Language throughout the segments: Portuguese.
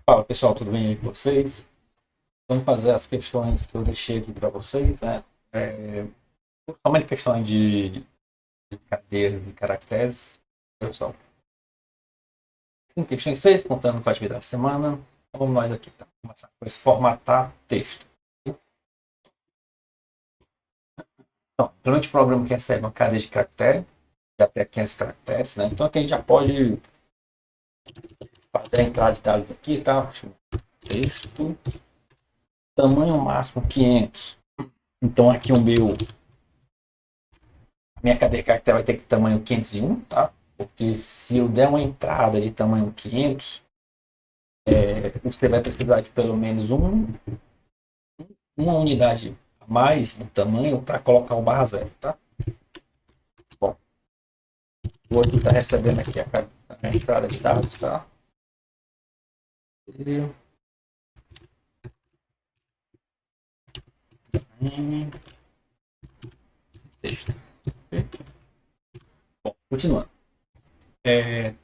Fala pessoal, tudo bem aí com vocês? Vamos fazer as questões que eu deixei aqui para vocês, né? Somente questões de cadeias e caracteres. Pessoal, 5 questões, 6, contando com a atividade da semana. Então, vamos nós aqui, tá? Começar com esse formatar texto. Então, durante o programa que recebe uma cadeia de caractere, de até 500 caracteres, né? Então aqui a gente já pode fazer a entrada de dados aqui, tá? Texto, tamanho máximo 500. Então aqui minha cadeia de caractere vai ter que tamanho 501, tá? Porque se eu der uma entrada de tamanho 500, você vai precisar de pelo menos uma unidade a mais no tamanho para colocar o barra zero, tá? Bom, o outro está recebendo aqui a entrada de dados, tá? E, texto. Bom, continuando.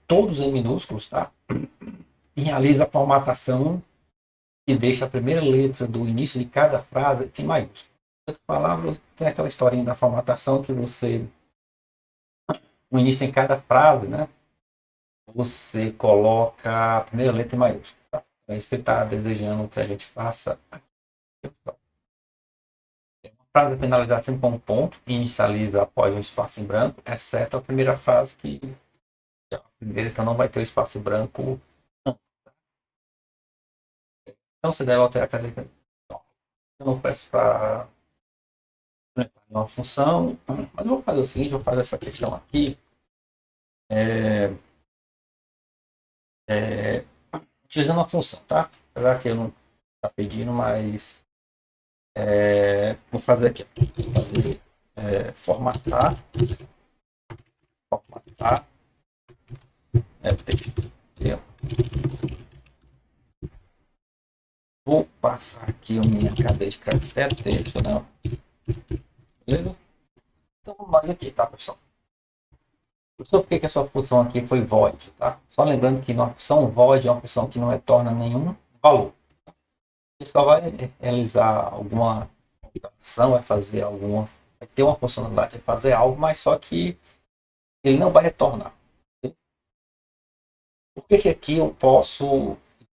Todos em minúsculos, tá? E realiza a formatação que deixa a primeira letra do início de cada frase em maiúsculo. Em outras palavras, tem aquela historinha da formatação que você, no início em cada frase, né? Você coloca a primeira letra em maiúsculo. Tá? É isso que ele está desejando que a gente faça aqui. A frase é finalizada sempre com um ponto e inicializa após um espaço em branco, exceto a primeira frase que a primeira então não vai ter o espaço em branco. Então você deve alterar a cadeia. Eu não peço para uma função, mas eu vou fazer o seguinte, vou fazer essa questão aqui, é, é, utilizando uma função, tá? Apesar que eu não está pedindo, mas vou fazer aqui. Vou fazer formatar, formatar, texto. Vou passar aqui a minha cadeia de caractere texto, né? Beleza? Então vamos mais aqui, tá, pessoal? Professor, por que a sua função aqui foi void, tá? Só lembrando que uma função void é uma função que não retorna nenhum valor. Ele só vai realizar alguma operação, vai fazer alguma, vai ter uma funcionalidade de fazer algo, mas só que ele não vai retornar. Por que aqui eu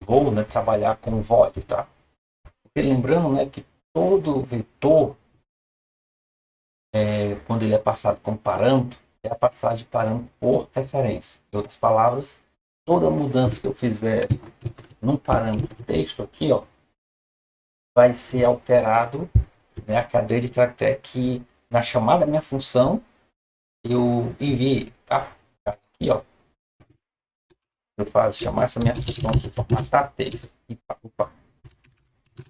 vou, né, trabalhar com void, tá? Porque lembrando, né, que todo vetor, quando ele é passado como parâmetro, é a passagem de parâmetro por referência. Em outras palavras, toda mudança que eu fizer num parâmetro texto aqui, ó, vai ser alterado, né, a cadeia de caractere que na chamada da minha função eu enviei, tá? Aqui, ó, eu faço chamar essa minha função aqui, formatar texto, e opa,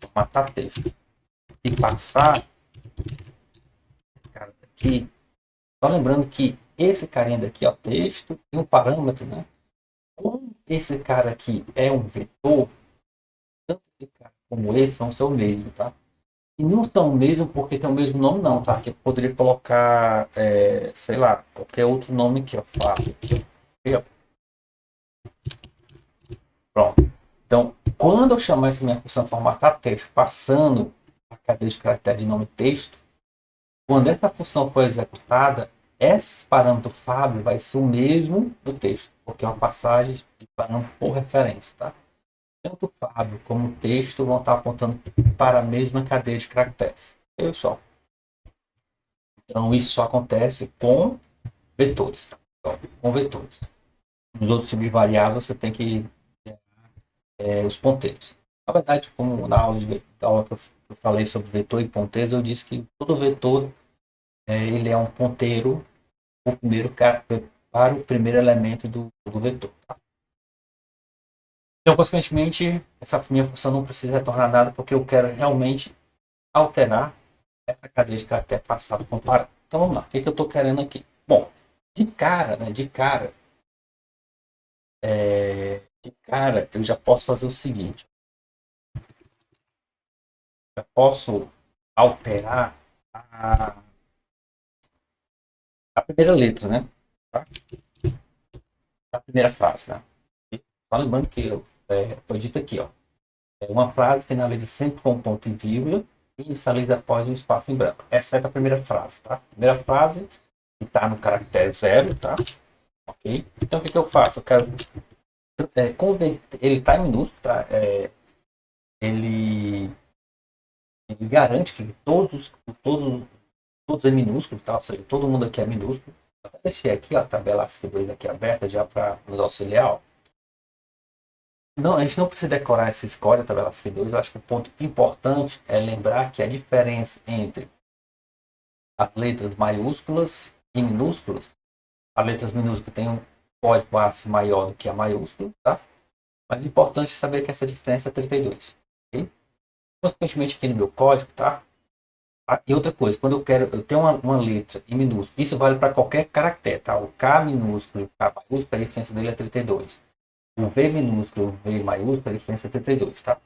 formatar texto, e passar esse cara daqui. Só lembrando que esse carinha daqui, ó, texto, tem um parâmetro, né? Como esse cara aqui é um vetor, tanto esse cara como ele são o seu mesmo, tá? E não são o mesmo porque tem o mesmo nome, não, tá? Que eu poderia colocar, sei lá, qualquer outro nome aqui, ó, Fábio. Aqui, ó. Pronto. Então, quando eu chamar essa minha função formatar texto, passando a cadeia de caractere de nome texto, quando essa função for executada, esse parâmetro Fábio vai ser o mesmo do texto, porque é uma passagem de parâmetro por referência, tá? Tanto Fábio como o texto vão estar apontando para a mesma cadeia de caracteres. Eu só. Então, isso só acontece com vetores, tá? Só com vetores. Nos outros tipos de variáveis, você tem que os ponteiros. Na verdade, como na aula, da aula que eu falei sobre vetor e ponteiros, eu disse que todo vetor ele é um ponteiro o primeiro, para o primeiro elemento do vetor. Tá? Então, consequentemente, essa minha função não precisa retornar nada porque eu quero realmente alterar essa cadeia de caractere passado comparado. Então vamos lá, o que, que eu estou querendo aqui? Bom, de cara, eu já posso fazer o seguinte: eu posso alterar a, a primeira letra, né? Tá? A primeira frase, né? Só lembrando que foi dito aqui, ó. Uma frase finaliza sempre com um ponto e vírgula e inicializa após um espaço em branco. Exceto a primeira frase, tá? Primeira frase que está no caractere 0, tá? Ok? Então, o que eu faço? Eu quero converter... Ele está em minúsculo, tá? Ele garante que todos é minúsculo, tá? Ou seja, todo mundo aqui é minúsculo. Eu até deixei aqui ó, a tabela ASCII2 aqui aberta já para nos auxiliar, ó. Não, a gente não precisa decorar esse score da tabela ASCII2. Eu acho que o ponto importante é lembrar que a diferença entre as letras maiúsculas e minúsculas, as letras minúsculas têm um código ASCII maior do que a maiúscula, tá? Mas o importante é saber que essa diferença é 32. Ok? Consequentemente, aqui no meu código, tá? E outra coisa, quando eu tenho uma letra em minúsculo, isso vale para qualquer caractere, tá? O K minúsculo e o K maiúsculo, a diferença dele é 32. O V minúsculo e o V maiúsculo, a diferença é 32, tá?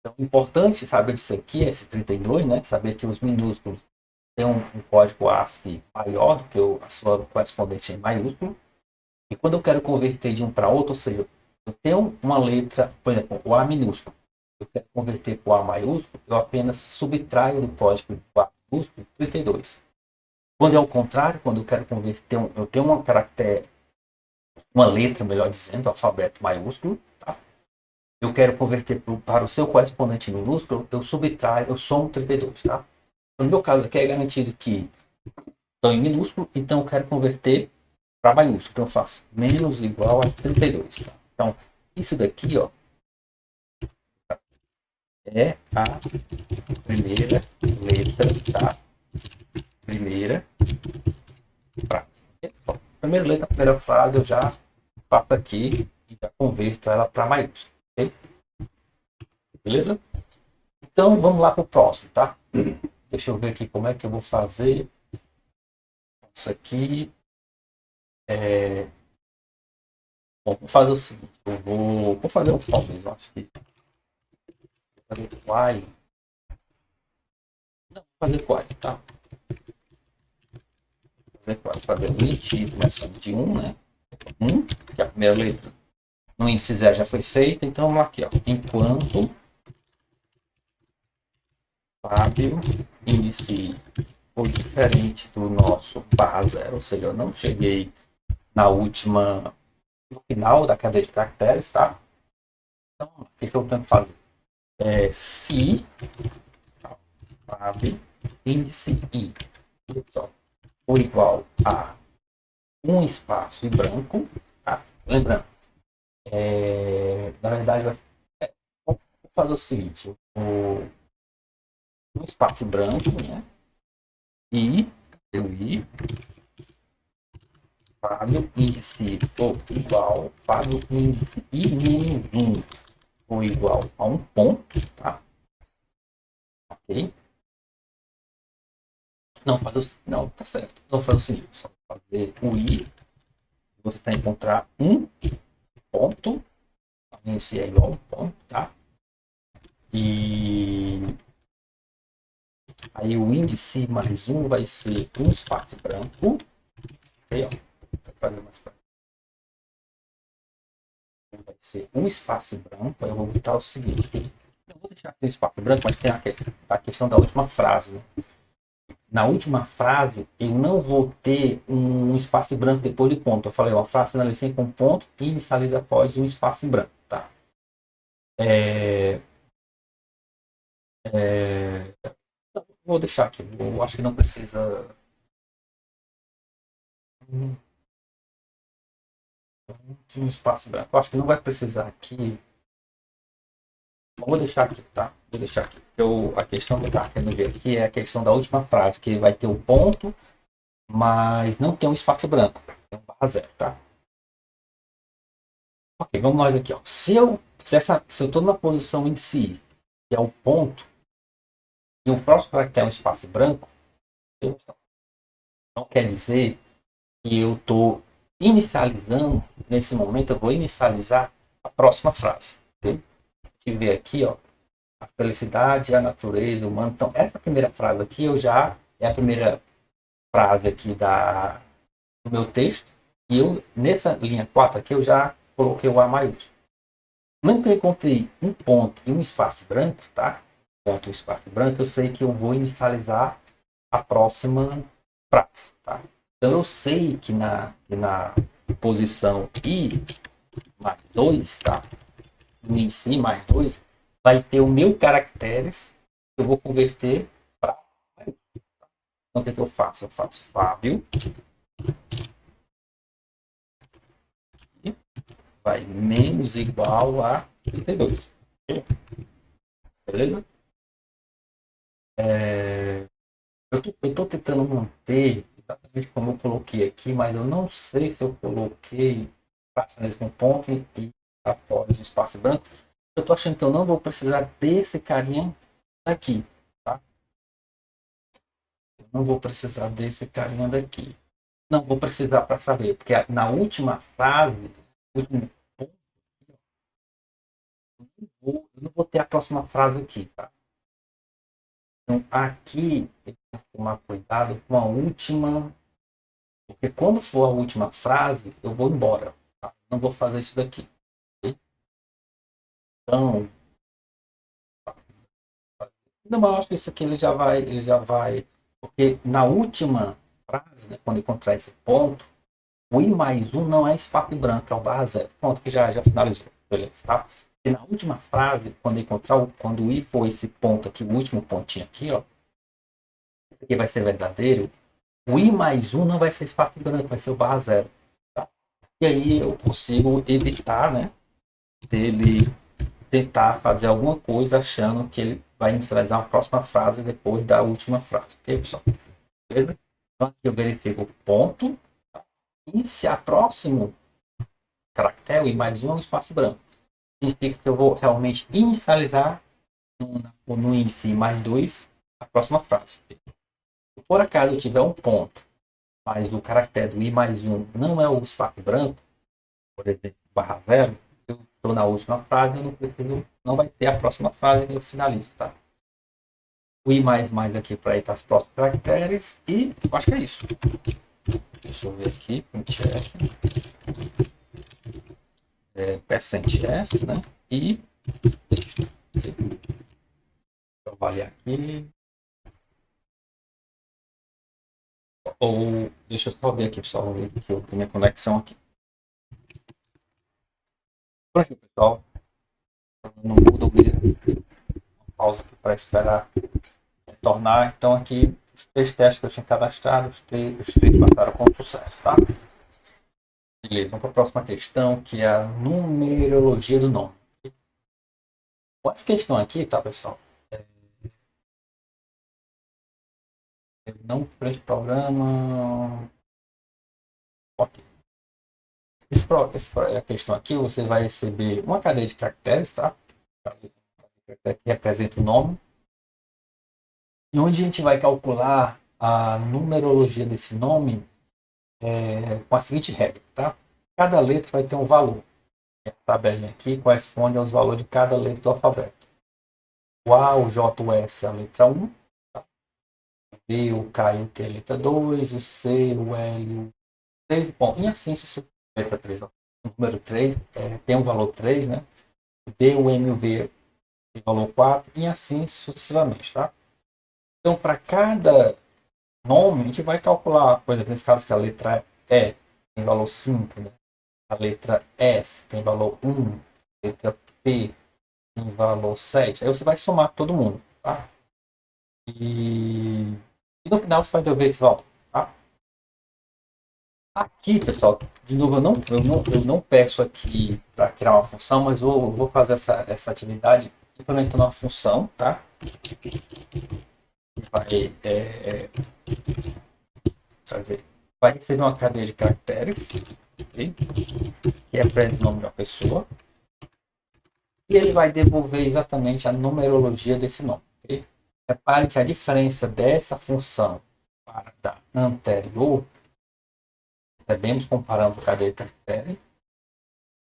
Então, importante saber disso aqui, esse 32, né? Saber que os minúsculos têm um código ASCII maior do que a sua correspondente em maiúsculo. E quando eu quero converter de um para outro, ou seja, eu tenho uma letra, por exemplo, o A minúsculo. Eu quero converter para o A maiúsculo, eu apenas subtraio do código do A minúsculo 32. Quando é o contrário, quando eu quero converter, eu tenho um caractere, uma letra, melhor dizendo, alfabeto maiúsculo, tá? Eu quero converter para o seu correspondente minúsculo, eu subtraio, eu somo 32, tá? No meu caso aqui é garantido que estou em minúsculo, então eu quero converter para maiúsculo. Então eu faço menos igual a 32, tá? Então, isso daqui, ó, é a primeira letra da primeira frase. Então, primeira letra da primeira frase eu já faço aqui e já converto ela para maiúsculo. Okay? Beleza? Então vamos lá para o próximo, tá? Deixa eu ver aqui como é que eu vou fazer isso aqui. Bom, vou fazer o seguinte, eu vou fazer um for mesmo, acho que vou fazer while. Não, vou fazer while, tá? Fazer o int começando de 1, né? 1, que é a primeira letra no índice 0 já foi feita, então vamos aqui, ó. Enquanto Fábio índice foi diferente do nosso barra 0, ou seja, eu não cheguei no final da cadeia de caracteres, tá? Então, o que eu tenho que fazer? Se Fábio índice i for igual a um espaço em branco, tá? Lembrando, na verdade, vou fazer o seguinte, um espaço branco, né? E, cadê o i? Fábio índice for igual, Fábio índice i menos 1 for igual a um ponto, tá? Ok? Não, tá certo. Não faz o seguinte, só fazer o i, vou tentar encontrar um ponto, esse é igual a um ponto, tá? E aí o índice mais 1 vai ser um espaço branco. Ok, ó. Vou trazer mais para vai ser um espaço branco. Aí eu vou botar o seguinte. Eu vou deixar aqui um espaço branco, mas tem a questão da última frase. Né? Na última frase, eu não vou ter um espaço branco depois do ponto. Eu falei, uma frase finaliza com ponto e inicializa após um espaço em branco. Tá? É, é, vou deixar aqui. Eu acho que não precisa. De um espaço branco. Eu acho que não vai precisar aqui. Vou deixar aqui, tá? Vou deixar aqui. A questão que eu estava querendo ver aqui é a questão da última frase, que vai ter o ponto, mas não tem um espaço branco. Tem um barra zero, tá? Ok, vamos nós aqui, ó. Se eu estou na posição índice i, que é o ponto, e o próximo caractere é um espaço branco, não quer dizer que eu estou inicializando, nesse momento eu vou inicializar a próxima frase. Okay? A gente vê aqui, ó, a felicidade, a natureza, o humano. Então, essa primeira frase aqui é a primeira frase aqui do meu texto. E eu, nessa linha 4 aqui, eu já coloquei o A maiúsculo. Nunca encontrei um ponto e um espaço branco, tá? Ponto e um espaço branco, eu sei que eu vou inicializar a próxima frase, tá? Então eu sei que na posição I mais 2, tá? No I si mais 2, vai ter o meu caracteres que eu vou converter para. Então o que, é que eu faço? Eu faço Fábio, vai menos igual a 32. Beleza? Eu tô tentando manter exatamente como eu coloquei aqui, mas eu não sei se eu coloquei praça nesse ponto e após o espaço branco. Eu tô achando que eu não vou precisar desse carinha daqui, tá? Eu não vou precisar desse carinha daqui. Não vou precisar para saber, porque na última frase, último ponto, eu não vou ter a próxima frase aqui, tá? Então, aqui, eu tenho que tomar cuidado com a última, porque quando for a última frase, eu vou embora, tá? Não vou fazer isso daqui. Ok? Então, não, mas eu acho que isso aqui ele já vai, porque na última frase, né, quando encontrar esse ponto, o i mais um não é espaço branco, é o barra zero. Pronto, que já finalizou, beleza, tá? E na última frase, quando encontrar, quando o i for esse ponto aqui, o último pontinho aqui, ó, esse aqui vai ser verdadeiro, o i mais um não vai ser espaço branco, vai ser o barra zero. Tá? E aí eu consigo evitar, né, dele tentar fazer alguma coisa achando que ele vai inicializar uma próxima frase depois da última frase. Ok, pessoal? Beleza? Então aqui eu verifico o ponto. Tá? E se a próximo caractere, o i mais um é um espaço branco. Significa que eu vou realmente inicializar no índice mais 2 a próxima frase. Se por acaso eu tiver um ponto, mas o caractere do i mais um não é o espaço branco, por exemplo, barra zero, eu estou na última frase, eu não preciso, não vai ter a próxima frase e eu finalizo, tá? O i mais mais aqui para ir para os próximos caracteres e acho que é isso. Deixa eu ver aqui, printf, percent s, né? E deixa eu avaliar aqui. Ou deixa eu só ver aqui, pessoal, vou ver aqui que eu tenho minha conexão aqui. Pronto, pessoal, não muda mesmo. Pausa aqui para esperar retornar. Então aqui os 3 testes que eu tinha cadastrado, os três passaram com sucesso, tá? Beleza, vamos para a próxima questão, que é a numerologia do nome. Essa questão aqui, tá, pessoal? Eu não preencho programa. Ok. A questão aqui, você vai receber uma cadeia de caracteres, tá? Que representa o nome. E onde a gente vai calcular a numerologia desse nome com a seguinte regra, tá? Cada letra vai ter um valor. Essa tabelinha aqui corresponde aos valores de cada letra do alfabeto. O A, o J, o S é a letra 1. Tá? O B, o K e o Q é a letra 2. O C, o L, o 3. Bom, e assim se letra 3. Ó. O número 3 tem um valor 3, né? O D, o M e o V tem valor 4. E assim sucessivamente, tá? Então, para cada nome, a gente vai calcular, por exemplo, nesse caso que a letra E tem valor 5, né? A letra S tem valor 1, a letra P tem valor 7. Aí você vai somar todo mundo, tá? E no final você vai devolver esse valor, tá? Aqui, pessoal, de novo, eu não peço aqui para criar uma função, mas vou fazer essa atividade implementando uma função, tá? Que vai receber uma cadeia de caracteres, okay? Que representa o nome de uma pessoa, e ele vai devolver exatamente a numerologia desse nome. Okay? Repare que a diferença dessa função para a da anterior, recebemos comparando a cadeia de caracteres,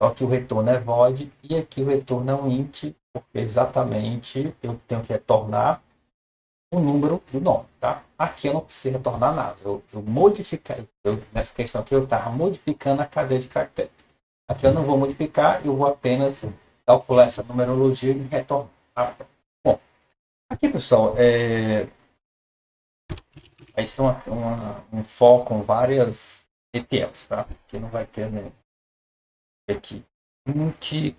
só que o retorno é void e aqui o retorno é um int, porque exatamente eu tenho que retornar o número do nome, tá? Aqui eu não preciso retornar nada. Eu modifiquei, nessa questão aqui eu estava modificando a cadeia de caracteres. Aqui eu não vou modificar, eu vou apenas calcular essa numerologia e retornar. Tá? Bom, aqui, pessoal, vai ser um foco com várias ETLs, tá? Que não vai ter, né? Aqui, 20,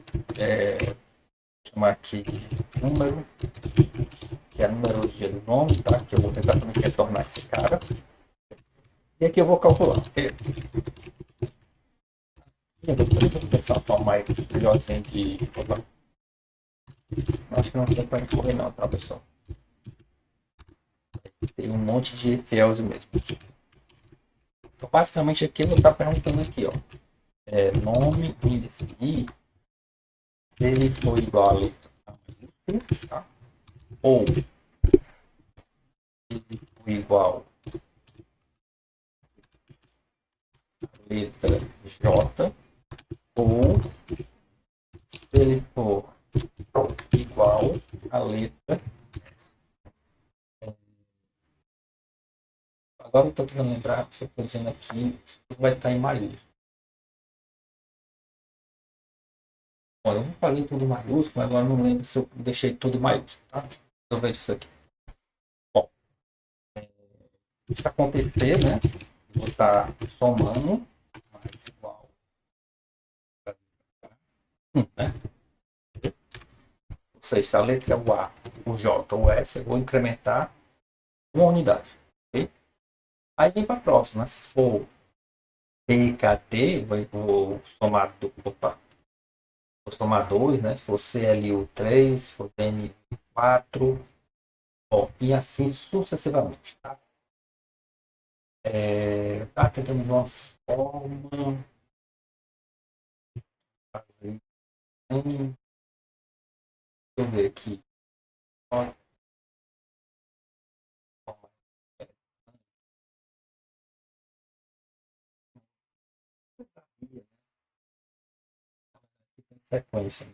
chamar aqui de número, que é a numerologia do nome, tá? Que eu vou exatamente retornar esse cara. E aqui eu vou calcular. Eu vou pensar uma forma mais melhorzinha de botar. Acho que não tem pra gente correr não, tá, pessoal? Tem um monte de FELs mesmo. Então, basicamente, aqui eu vou estar perguntando aqui, ó. Nome, índice I, se ele for igual a letra A maiúscula, tá? Ou se ele for igual a letra J, ou se ele for igual a letra S. Agora eu estou tentando lembrar, se eu estou dizendo aqui, isso tudo vai estar em maiúsculo. Bom, eu vou fazer tudo em maiúsculo, mas agora não lembro se eu deixei tudo em maiúsculo, tá? Eu vejo isso aqui. Bom, isso acontecer, né? Eu vou estar somando mais igual a né? Ou seja, se a letra é o A, o J ou o S, eu vou incrementar uma unidade. Okay? Aí vem para a próxima. Se for TKT, vou somar, opa, vou somar 2, né? Se for CLU3, se for DMU4, ó, e assim sucessivamente, tá? Tá tentando de uma forma fazer. Deixa eu ver aqui. Ó, sequência.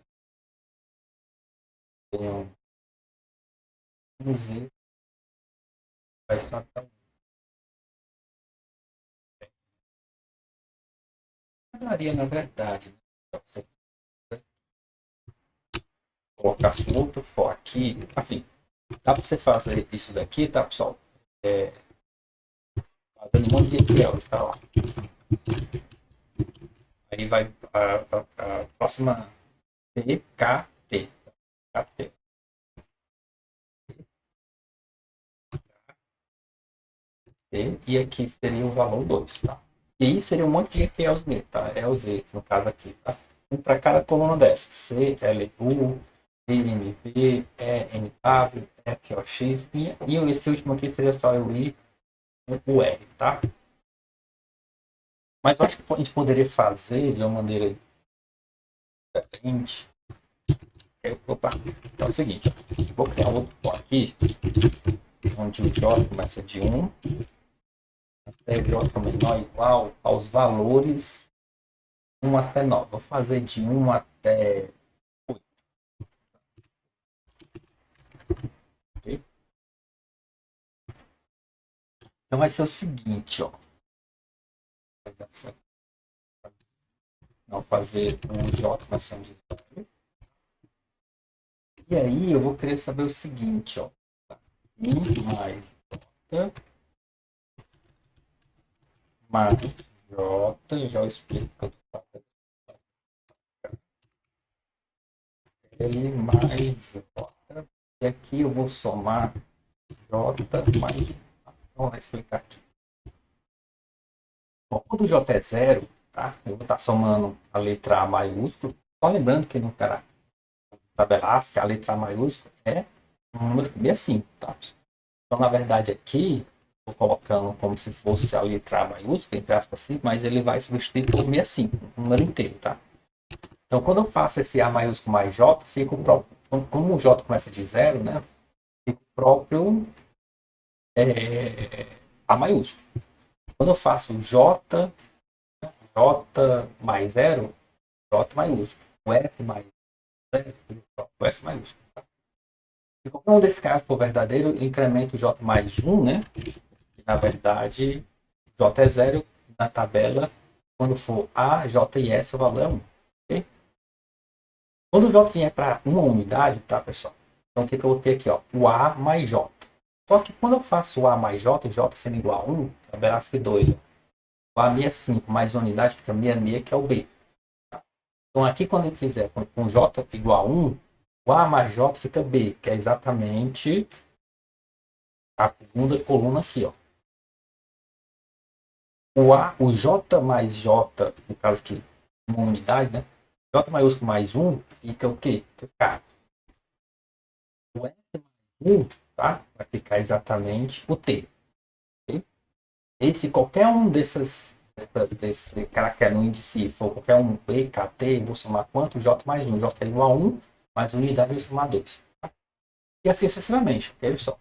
Tem um Z, vai ser até daria, na verdade, né? Então, se eu colocasse um outro for aqui, assim, dá para você fazer isso daqui, tá, pessoal? Fazendo um monte de ETLs, tá lá. Aí vai a próxima TKT. KT. E aqui seria o valor 2, tá? E seria um monte de FLZ, tá? É o Z, no caso aqui, tá? Um para cada coluna dessa. C, L, U, D, V, E, N, W, F, O, X. E esse último aqui seria só o I, o R, tá? Mas eu acho que a gente poderia fazer de uma maneira diferente. Opa, então é o seguinte, ó. Vou criar outro for aqui, onde o J começa de 1 até J menor igual aos valores 1 até 9. Vou fazer de 1 até 8. Okay? Então vai ser o seguinte, ó. Vou fazer o J começando de 0. E aí eu vou querer saber o seguinte, ó. 1 mais J mais J, já explico o que eu estou fazendo. L mais J. E aqui eu vou somar J mais. Vamos explicar aqui. Bom, quando o J é 0, tá? Eu vou estar somando a letra A maiúsculo. Só lembrando que no cara tabela ASCII, a letra A maiúscula é um número 65, tá? Então, na verdade, aqui, estou colocando como se fosse a letra A maiúscula, entre aspas, assim, mas ele vai substituir por 65, o número inteiro, tá? Então, quando eu faço esse A maiúsculo mais J, fica o próprio. Como o J começa de 0, né? Fica o próprio A maiúsculo. Quando eu faço J, J mais 0, J maiúsculo. O F mais 0, o S maiúsculo. Tá? Se qualquer um desses casos for verdadeiro, eu incremento o J mais 1, né? E, na verdade, J é 0, na tabela quando for A, J e S, o valor é 1. Ok? Quando o J vier para uma unidade, tá, pessoal? Então, o que eu vou ter aqui? Ó, o A mais J. Só que quando eu faço o A mais J, J sendo igual a 1, é o Velasquez 2. Ó. O A 65 mais uma unidade fica 66, que é o B. Tá? Então, aqui, quando eu fizer com J igual a 1, o A mais J fica B, que é exatamente a segunda coluna aqui, ó. O J mais J, no caso aqui, uma unidade, né? J maiúsculo mais 1 fica o quê? Fica K. O S mais 1, tá? Vai ficar exatamente o T. Okay? E se qualquer um desse caractere no índice for qualquer um B, K, T, eu vou somar quanto? J mais 1. J é igual a 1, mais unidade eu vou somar 2. Tá? E assim sucessivamente, ok, pessoal?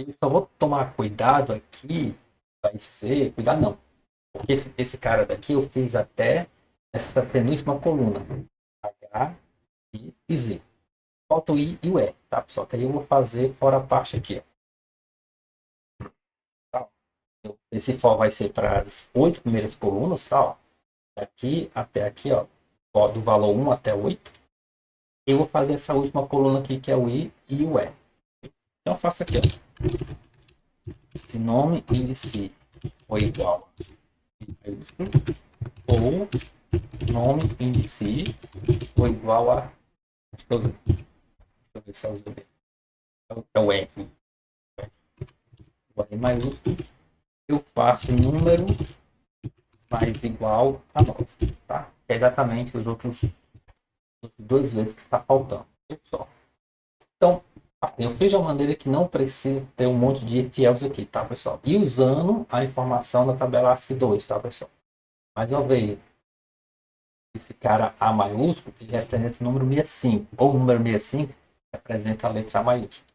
E só vou tomar cuidado aqui, vai ser... Cuidado não. Porque esse cara daqui eu fiz até essa penúltima coluna. H, I e Z. Falta o I e o E, tá, pessoal? Que aí eu vou fazer fora a parte aqui, ó. Tá? Esse for vai ser para as 8 primeiras colunas, tá? Ó. Daqui até aqui, ó. Do valor 1 até 8. Eu vou fazer essa última coluna aqui, que é o I e o E. Então, eu faço aqui, ó. Se nome índice for igual a ou nome índice for igual a... Deixa eu ver se é o ZB. É o R. O R maiúsculo. Eu faço número mais igual a 9. Tá? É exatamente os outros dois letras que está faltando. Pessoal. Então, assim, eu fiz de uma maneira que não precisa ter um monte de fiéis aqui, tá, pessoal? E usando a informação da tabela ASCII 2, tá, pessoal? Mais uma vez, esse cara A maiúsculo, ele representa o número 65, ou o número 65 representa a letra A maiúscula.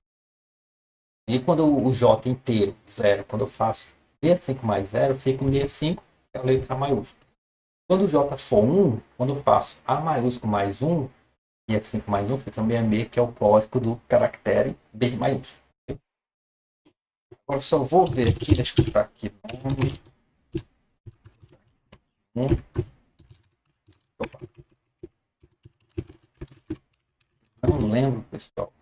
E quando o J inteiro, 0, quando eu faço 65 mais 0, fica o 65, que é a letra A maiúscula. Quando o J for 1, quando eu faço A maiúsculo mais 1, e é 5 mais 1, fica 66, que é o código do caractere B maiúsculo. Agora só vou ver aqui, deixa eu botar aqui nome. Opa, não lembro, pessoal.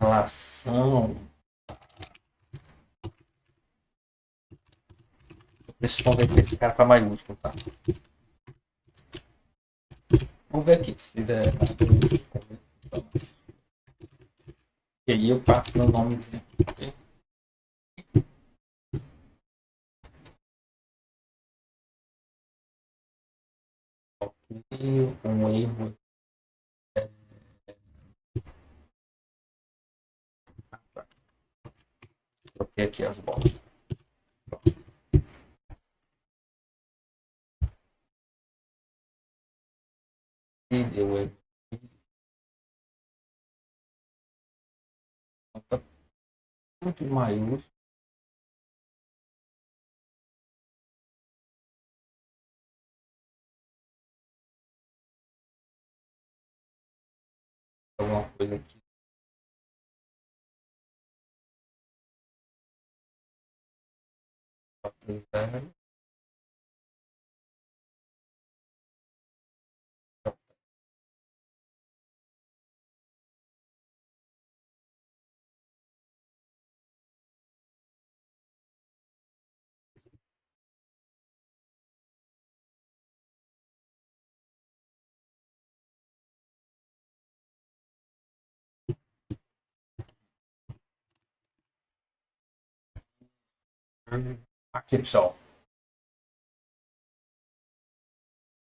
Relação. Eu preciso converter esse cara para maiúsculo, tá? Vamos ver aqui se der. E aí eu passo meu nomezinho aqui. E um erro. Troquei aqui as bolas. E deu erro. Então, tá tudo em maiúsculo. Alguma coisa aqui. Zero. Aqui, pessoal.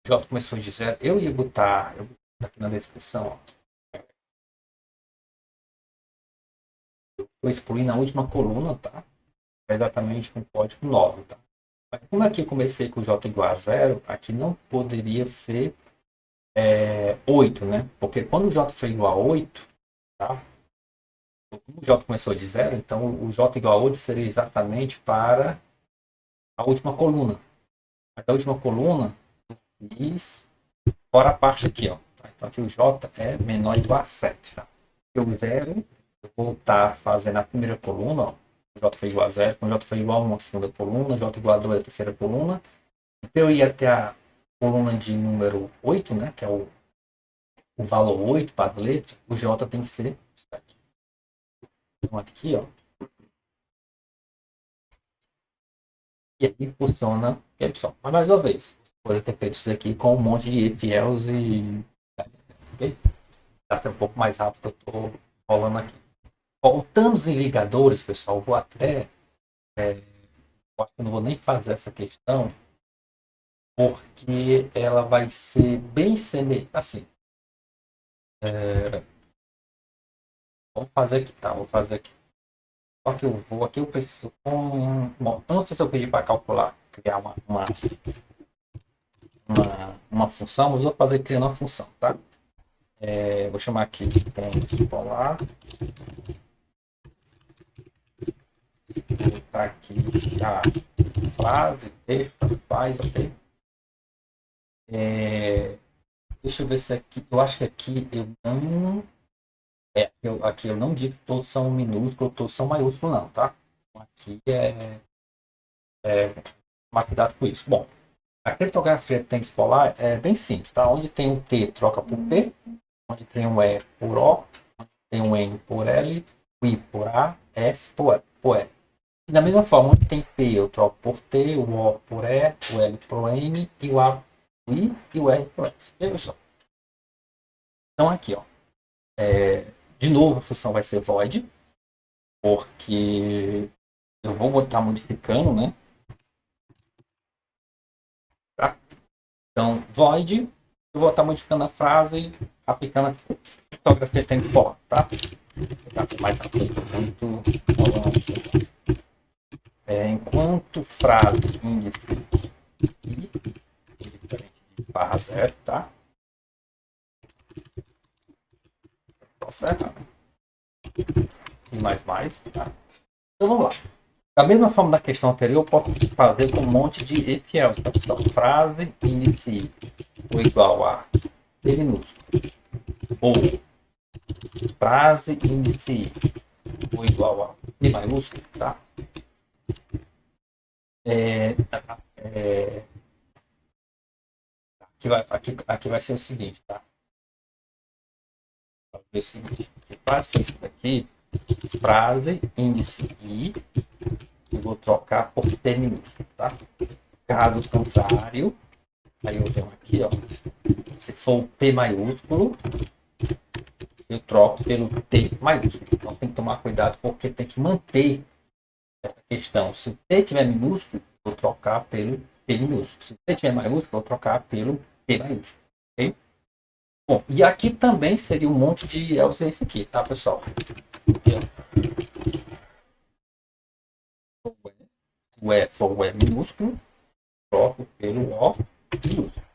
O J começou de zero. Eu ia botar, aqui na descrição, ó. Vou excluir na última coluna, tá? Exatamente com o código 9, tá? Mas como aqui eu comecei com o J igual a zero, aqui não poderia ser 8, né? Porque quando o J foi igual a 8, tá? Como o J começou de zero, então o J igual a 8 seria exatamente para a última coluna. Mas a última coluna, eu fiz fora a parte aqui, ó. Tá? Então aqui o J é menor ou igual a 7, tá? O 0, eu vou estar fazendo a primeira coluna, ó. O J foi igual a 0, o J foi igual a 1, a segunda coluna, J igual a 2, a terceira coluna. Então eu ia até a coluna de número 8, né? Que é o valor 8 para as letras, o J tem que ser 7. Então aqui, ó. E aí funciona. E aí, pessoal, mas mais uma vez, você pode ter feito isso daqui com um monte de if, else e. Ok? Vai ser um pouco mais rápido que eu estou rolando aqui. Voltando os ligadores, pessoal, vou até. Acho que eu não vou nem fazer essa questão, porque ela vai ser bem semelhante. Assim, vamos fazer aqui, tá? Vou fazer aqui. Só que eu vou aqui, eu preciso. Bom, eu não sei se eu pedi para calcular, criar uma função, mas eu vou fazer criando uma função, tá? Vou chamar aqui tempo polar. Vou botar aqui a frase, texto, faz, ok? Deixa eu ver se aqui. Eu acho que aqui eu não. Aqui eu não digo que todos são minúsculos, todos são maiúsculos, não, tá? Aqui tomar cuidado com isso. Bom, a criptografia de tempo polar é bem simples, tá? Onde tem um T, troca por P, onde tem um E por O, onde tem um N por L, o I por A, S por L. E da mesma forma, onde tem P, eu troco por T, o O por E, o L por N, e o A por I e o R por S. Ok, pessoal? Então aqui, ó. De novo, a função vai ser void, porque eu vou estar modificando, né? Tá? Então, void, eu vou estar modificando a frase, aplicando a criptografia temporal, tá? Vou pegar mais rápido, muito enquanto frase índice i, diferente de barra zero, tá? Certo, né? E mais, tá? Então vamos lá. Da mesma forma da questão anterior, eu posso fazer com um monte de if else, tá, pessoal? Frase inicie ou igual a T minúsculo. Ou frase inicie ou igual a T maiúsculo, tá? Aqui vai ser o seguinte, tá? Vai ser o seguinte. Se frase for isso daqui, frase índice I, eu vou trocar por T minúsculo, tá? Caso contrário, aí eu venho aqui, ó. Se for o P maiúsculo, eu troco pelo T maiúsculo. Então tem que tomar cuidado porque tem que manter essa questão. Se o T tiver minúsculo, eu vou trocar pelo P minúsculo. Se o T tiver maiúsculo, eu vou trocar pelo P maiúsculo. Ok? Bom, e aqui também seria um monte de else if aqui, tá, pessoal? Se o E for o E minúsculo, troco pelo O minúsculo.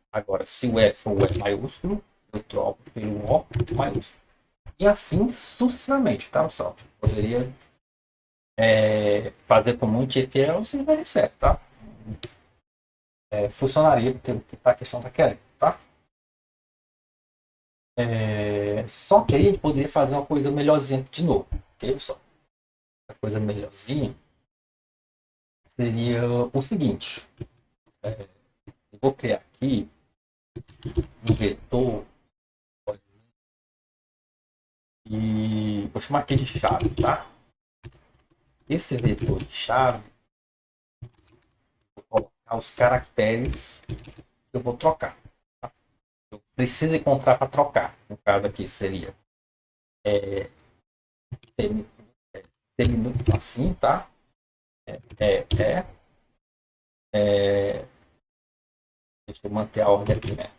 Agora, se o E for o E maiúsculo, eu troco pelo O maiúsculo. E assim sucessivamente, tá, pessoal? Poderia fazer com muito if else e daria certo, tá? Funcionaria porque a questão está querendo, tá? Só que aí a gente poderia fazer uma coisa melhorzinha de novo, ok, pessoal? A coisa melhorzinha seria o seguinte: eu vou criar aqui um vetor e vou chamar aqui de chave, tá? Esse vetor de chave, vou colocar os caracteres que eu vou trocar. Tá? Eu preciso encontrar para trocar. No caso aqui seria termino assim, tá? Deixa eu manter a ordem aqui, né?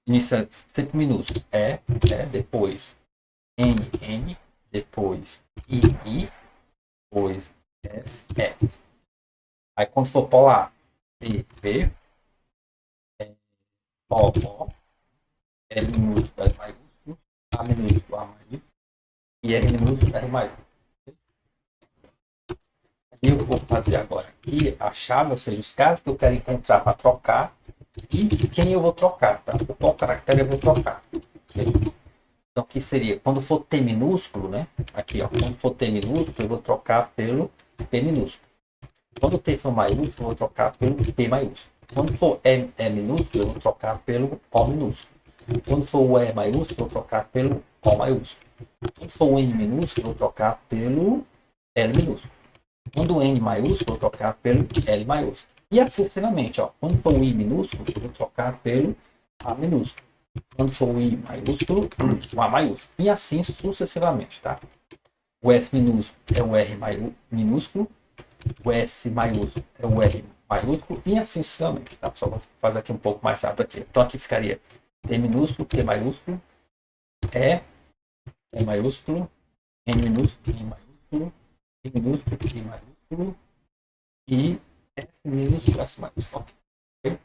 Inicia sempre minúsculo. Depois N, depois I, depois S. Aí quando for polar, P, O, L minúsculo, L maiúsculo, A minúsculo, A maiúsculo, e R minúsculo, R maiúsculo. E eu vou fazer agora aqui a chave, ou seja, os casos que eu quero encontrar para trocar, e quem eu vou trocar, tá? Qual caractere eu vou trocar. Okay? Então, aqui seria, quando for T minúsculo, né? Aqui, ó, quando for T minúsculo, eu vou trocar pelo P minúsculo. Quando o T for maiúsculo, eu vou trocar pelo P maiúsculo. Quando for E minúsculo, eu vou trocar pelo O minúsculo. Quando for o E maiúsculo, eu vou trocar pelo O maiúsculo. Quando for o N minúsculo, eu vou trocar pelo L minúsculo. Quando o N maiúsculo, eu vou trocar pelo L maiúsculo. E assim sucessivamente, ó. Quando for o I minúsculo, eu vou trocar pelo A minúsculo. Quando for o I maiúsculo, o A maiúsculo. E assim sucessivamente, tá? O S minúsculo é o R minúsculo. O S maiúsculo é o R maiúsculo. E assim sucessivamente, tá? Só vou fazer aqui um pouco mais rápido aqui. Então aqui ficaria T minúsculo, T maiúsculo, E maiúsculo, N minúsculo, I maiúsculo, I minúsculo, I maiúsculo e S minúsculo, S maiúsculo. Okay?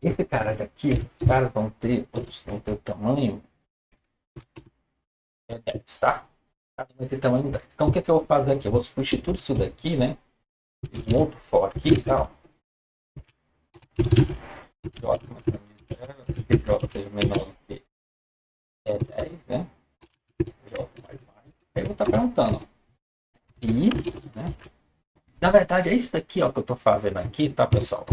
Esse cara daqui, esses caras vão ter o tamanho 10, tá? Cada um vai ter tamanho 10. Então o que, é que eu vou fazer aqui? Eu vou substituir isso daqui, né? Um outro for aqui e tal. J, que J seja menor do que 10, né? J mais. Aí eu vou estar perguntando, ó. E, né? Na verdade, é isso daqui, ó, que eu estou fazendo aqui, tá, pessoal?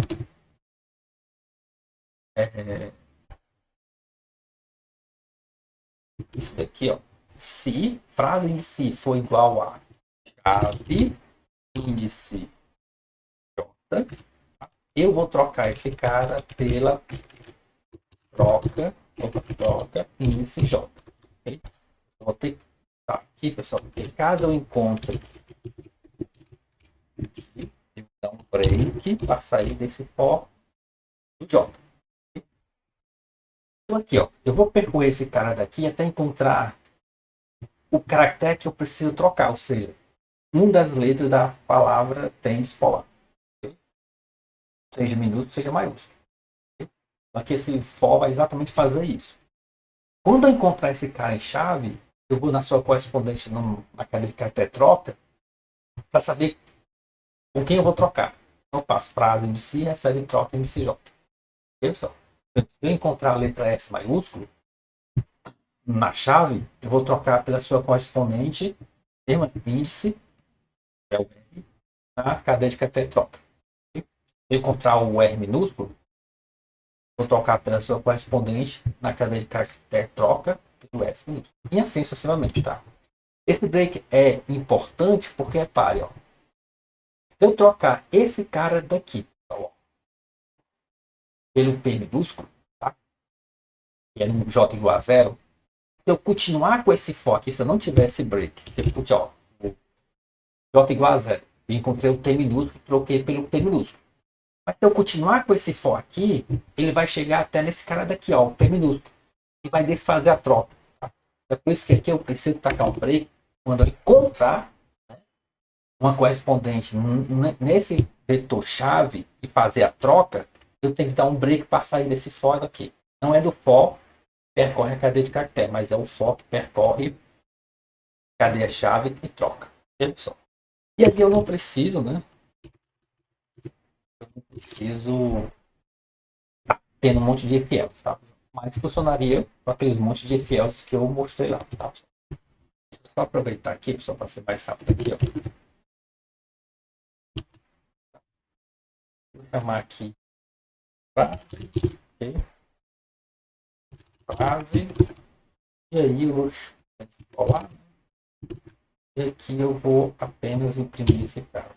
Isso daqui, ó. Se frase em si for igual a chave índice J, eu vou trocar esse cara pela troca índice J. Okay? Eu vou ter que tá aqui, pessoal, porque caso eu encontre aqui, eu vou dar um break para sair desse for do J. Então aqui, ó, eu vou percorrer esse cara daqui até encontrar o caractere que eu preciso trocar, ou seja, uma das letras da palavra tem despolar. Okay? Seja minúsculo, seja maiúsculo. Okay? Aqui esse for vai exatamente fazer isso. Quando eu encontrar esse cara em chave, eu vou na sua correspondente na cadeia de caractere troca para saber com quem eu vou trocar. Então eu faço frase índice, recebe troca índice J. Okay, pessoal? Se eu encontrar a letra S maiúsculo na chave, eu vou trocar pela sua correspondente índice, que é o R, na cadeia de caractere troca. Se eu encontrar o R minúsculo, vou trocar pela sua correspondente na cadeia de caractere troca pelo S minúsculo. E assim sucessivamente, tá? Esse break é importante porque, repare, ó, se eu trocar esse cara daqui, ó, pelo P minúsculo, tá? Que é no J igual a 0, se eu continuar com esse for aqui, se eu não tiver esse break, se eu puder, ó, J igual a 0, eu encontrei o T minúsculo e troquei pelo P minúsculo. Mas se eu continuar com esse for aqui, ele vai chegar até nesse cara daqui, ó, o P minúsculo, e vai desfazer a troca. Tá? É por isso que aqui eu preciso tacar um break quando eu encontrar, né, uma correspondente nesse vetor-chave e fazer a troca, eu tenho que dar um break para sair desse for daqui. Não é do for que percorre a cadeia de caractere, mas é o for que percorre a cadeia-chave e troca. Entendeu, pessoal? E aqui eu não preciso, né? Eu não preciso tendo um monte de EFLs, tá? Mas funcionaria com aqueles monte de EFLs que eu mostrei lá, tá? Só aproveitar aqui, pessoal, para ser mais rápido aqui, ó. Vou chamar aqui frase, e aí eu vou colar, e aqui eu vou apenas imprimir esse cara.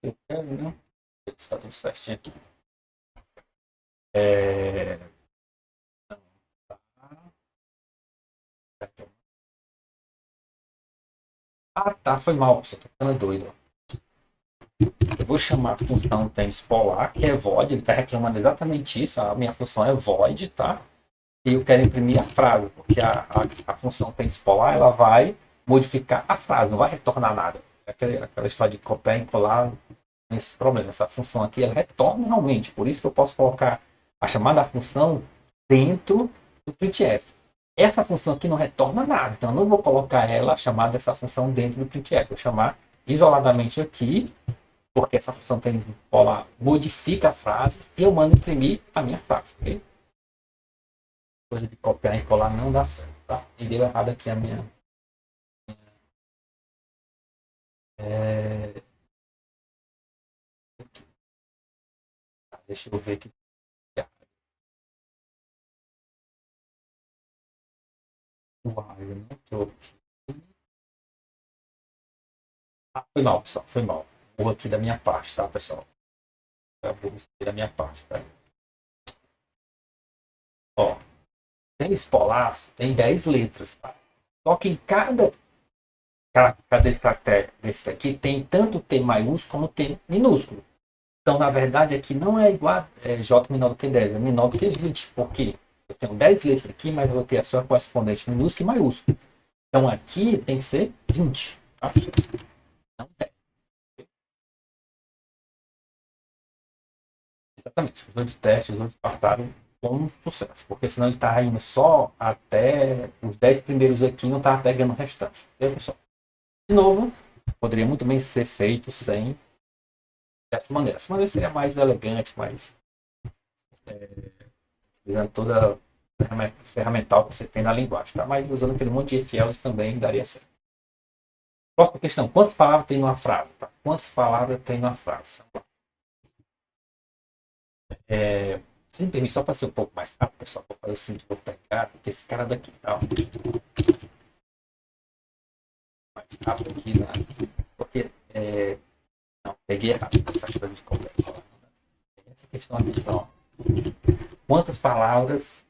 Eu quero, né? Está tudo certinho aqui. Ah, tá, foi mal, pessoal, tô ficando doido. Eu vou chamar a função tempolar, que é void, ele está reclamando exatamente isso, a minha função é void, tá? E eu quero imprimir a frase, porque a função tempolar, ela vai modificar a frase, não vai retornar nada. Aquela história de copiar e colar nesse problema. Essa função aqui, ela retorna realmente, por isso que eu posso colocar a chamada da função dentro do printf. Essa função aqui não retorna nada, então eu não vou colocar ela, a chamada dessa função dentro do printf. Vou chamar isoladamente aqui, porque essa função temporal modifica a frase e eu mando imprimir a minha frase, ok? Coisa de copiar e colar não dá certo, tá? E deu errado aqui a minha... É... Deixa eu ver aqui. Uai, eu não tô aqui. Ah, foi mal, pessoal, foi mal. Erro aqui da minha parte, tá, pessoal? Erro aqui da minha parte, tá? Ó, tem espolaço, tem 10 letras, tá? Só que em cada caractere desse aqui tem tanto T maiúsculo como T minúsculo. Então, na verdade, aqui não é igual a J menor do que 10, é menor do que 20, porque eu tenho 10 letras aqui, mas eu vou ter a sua correspondente minúsculo e maiúsculo. Então, aqui tem que ser 20, tá? Não 10. Exatamente. Os outros testes, os outros passaram com sucesso, porque senão ele estava indo só até os 10 primeiros aqui e não estava pegando o restante. Entendeu, pessoal? De novo, poderia muito bem ser feito sem dessa maneira. Essa maneira seria mais elegante, mais utilizando toda a ferramental que você tem na linguagem, tá? Mas usando aquele monte de FLs também daria certo. Próxima questão. Quantas palavras tem numa frase? Tá? Quantas palavras tem numa frase? Se me permite, só para ser um pouco mais rápido, pessoal, vou fazer o seguinte, vou pegar esse cara daqui, tá? Mais rápido aqui, né? Porque, não, peguei errado essa coisa de conversa. Essa questão aqui, então, quantas palavras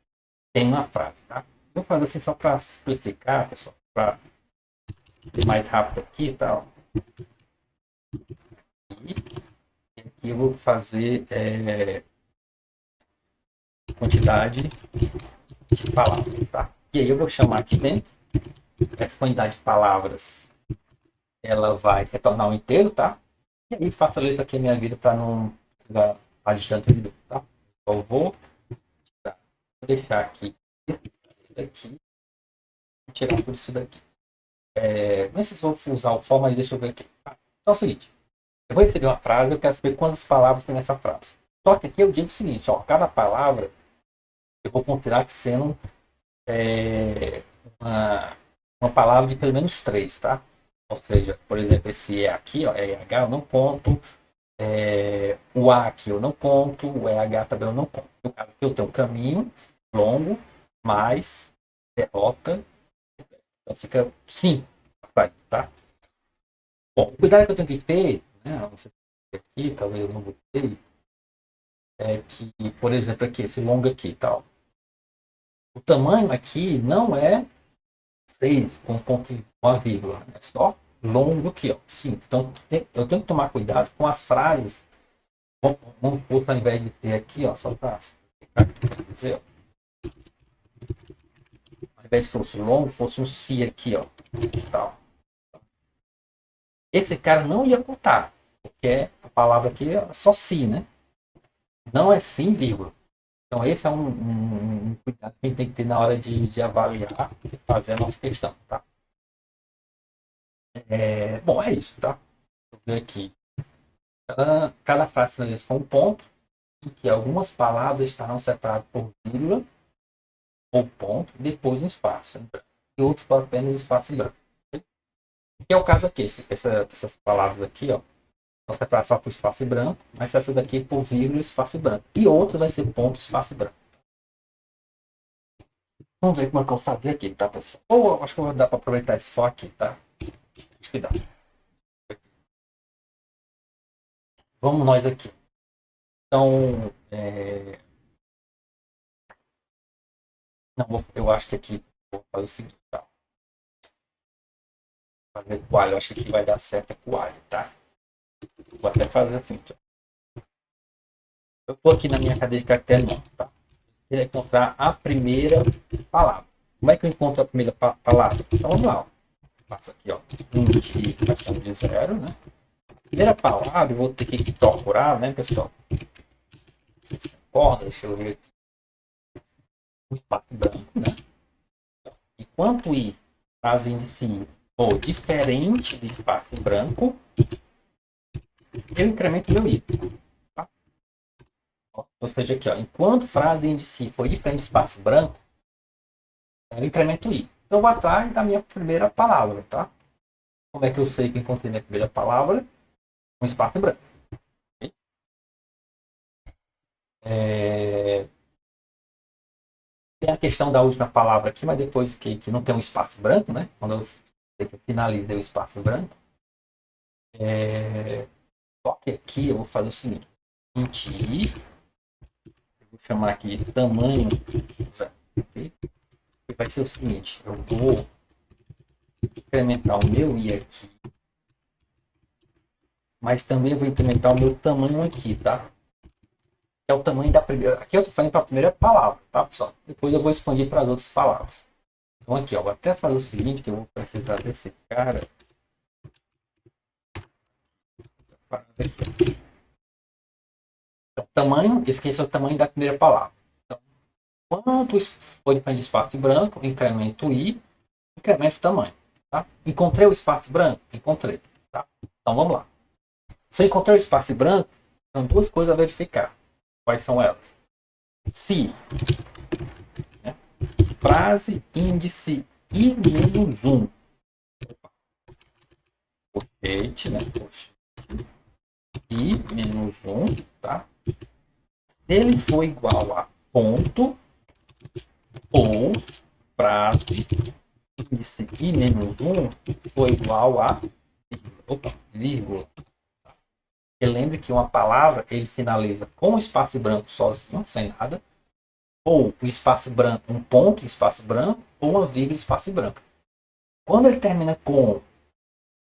tem uma frase, tá? Vou fazer assim só para simplificar, pessoal, para ser mais rápido aqui e tal. E aqui eu vou fazer quantidade de palavras, tá? E aí eu vou chamar aqui dentro, essa quantidade de palavras, ela vai retornar um inteiro, tá? E aí facilita aqui a minha vida para não precisar estar distante de dúvida, tá? Então eu vou deixar aqui esse daqui, vou tirar tudo isso daqui. Não sei se vou usar o for, mas deixa eu ver aqui. Tá? Então é o seguinte, eu vou receber uma frase, eu quero saber quantas palavras tem nessa frase. Só que aqui eu digo o seguinte, ó, cada palavra eu vou considerar que sendo uma, uma palavra de pelo menos três, tá? Ou seja, por exemplo, esse E aqui, ó, EH eu não conto, o A aqui eu não conto, o EH também eu não conto. No caso aqui eu tenho um caminho longo, mais derrota, então fica 5, tá? Bom, o cuidado que eu tenho que ter, né, não sei se aqui, talvez eu não botei, é que, por exemplo, aqui, esse longo aqui, tal. O tamanho aqui não é 6 com ponto e uma vírgula, é só longo aqui, ó, 5. Então, eu tenho que tomar cuidado com as frases. Vamos supor, ao invés de ter aqui, ó, só para dizer, ó, ao invés de fosse longo, fosse um si aqui, ó, tal. Esse cara não ia contar, porque a palavra aqui é só si, né? Não é sim, vírgula. Então, esse é um cuidado que a gente tem que ter na hora de avaliar e fazer a nossa questão, tá? Bom, é isso, tá? Vou ver aqui. Cada frase finaliza com um ponto, em que algumas palavras estarão separadas por vírgula ou ponto, e depois um espaço em branco. E outros por apenas espaço em branco. Que é o caso aqui. Essas palavras aqui, ó, vão separadas só por espaço em branco, mas essa daqui por vírgula e espaço em branco. E outra vai ser ponto, espaço em branco. Vamos ver como é que eu vou fazer aqui, tá, pessoal? Ou acho que eu vou dar para aproveitar esse foco aqui, tá? Acho que dá. Vamos nós aqui. Então, não, eu acho que aqui vou fazer o seguinte, tá? Fazer coalho, eu acho que aqui vai dar certo é coalho, tá? Vou até fazer assim, ó. Eu tô aqui na minha cadeia de caractere, não, tá? Eu queria encontrar a primeira palavra. Como é que eu encontro a primeira palavra? Então vamos lá, ó. Passa aqui, ó. Multiplicação de zero, né? Primeira palavra eu vou ter que procurar, né, pessoal? Vocês concordam? Deixa eu ver aqui. Um espaço branco, né? Enquanto I, frase em si, for diferente do espaço em branco, eu incremento meu i. Tá? Ou seja, aqui, ó, enquanto frase índice for diferente de espaço branco, eu incremento i. Eu vou atrás da minha primeira palavra, tá? Como é que eu sei que eu encontrei minha primeira palavra? Um espaço branco. Okay? Tem a questão da última palavra aqui, mas depois que não tem um espaço branco, né? Quando eu finalizei o espaço branco. Só que aqui eu vou fazer o seguinte. Int i, eu vou chamar aqui de tamanho zero. Okay? E vai ser o seguinte, eu vou incrementar o meu i aqui, mas também vou incrementar o meu tamanho aqui, tá? Que é o tamanho da primeira. Aqui eu estou falando para a primeira palavra, tá, pessoal? Depois eu vou expandir para as outras palavras. Então aqui, ó, vou até fazer o seguinte, que eu vou precisar desse cara. Então, tamanho, esqueça o tamanho da primeira palavra. Então, quanto for de espaço branco, incremento i, incremento o tamanho. Tá? Encontrei o espaço branco? Encontrei. Tá? Então vamos lá. Se eu encontrei o espaço branco, são duas coisas a verificar. Quais são elas? Se, né? Frase, índice i menos 1. Colchete, né? Colchete. I menos 1, tá? Se ele for igual a ponto ou frase índice i menos 1 for igual a vírgula. E lembre que uma palavra ele finaliza com um espaço branco sozinho, sem nada, ou o espaço branco, um ponto, espaço branco, ou uma vírgula, espaço branco. Quando ele termina com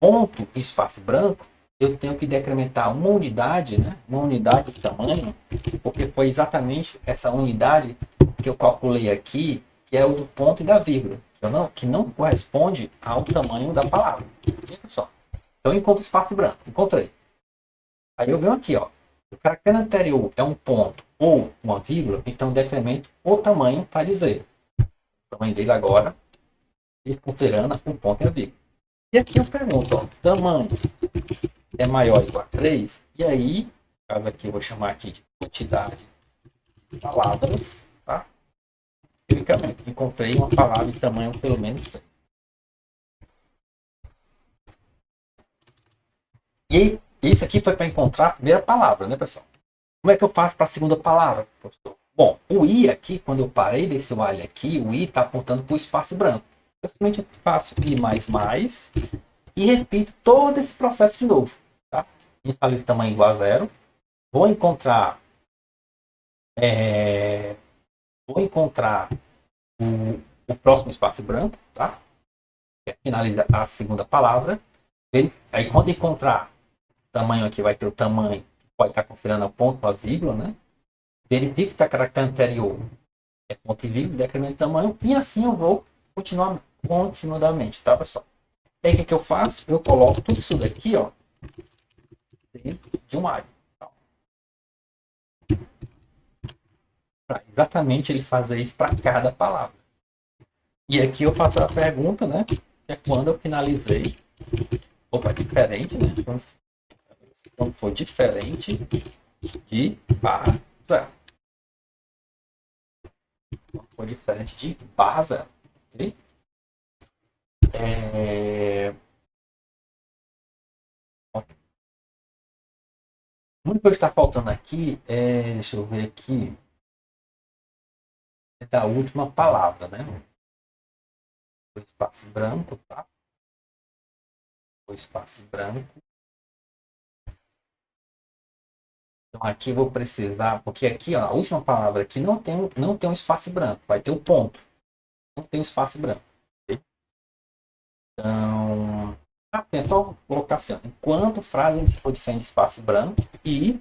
ponto, espaço branco, eu tenho que decrementar uma unidade, né? Uma unidade de tamanho, porque foi exatamente essa unidade que eu calculei aqui, que é o do ponto e da vírgula, que não corresponde ao tamanho da palavra. Só. Então eu encontro espaço branco, encontrei. Aí eu venho aqui, ó. O caractere anterior é um ponto ou uma vírgula, então eu decremento o tamanho para dizer. O tamanho dele agora, desconsiderando o ponto e a vírgula. E aqui eu pergunto, ó, tamanho é maior ou igual a 3? E aí, no caso aqui eu vou chamar aqui de quantidade de palavras, tá? Teoricamente, encontrei uma palavra de tamanho pelo menos 3. E isso aqui foi para encontrar a primeira palavra, né, pessoal? Como é que eu faço para a segunda palavra, professor? Bom, o i aqui, quando eu parei desse while aqui, o i está apontando para o espaço branco. Eu simplesmente faço i mais e repito todo esse processo de novo. Tá? Inicializo tamanho igual a 0. Vou encontrar o próximo espaço branco, tá? Finaliza a segunda palavra. Aí quando encontrar o tamanho aqui, vai ter o tamanho, pode estar considerando a ponto, a vírgula, né? Verifique se a caractere anterior é ponto e vírgula, decremento de tamanho, e assim eu vou continuadamente, tá, pessoal? E aí o que eu faço? Eu coloco tudo isso daqui, ó, dentro de um área. Para exatamente ele fazer isso para cada palavra. E aqui eu faço a pergunta, né? Que é quando eu finalizei. Opa, diferente, né? Quando for diferente de barra zero. Quando for diferente de barra zero. Ok? A única coisa que está faltando aqui deixa eu ver aqui, é da última palavra, né? O espaço branco, tá? O espaço branco. Então aqui eu vou precisar, porque aqui, ó, a última palavra aqui não tem um espaço branco, vai ter um ponto. Não tem espaço branco. Okay? Então, assim, é só colocar assim, ó, enquanto frase se for diferente de espaço branco e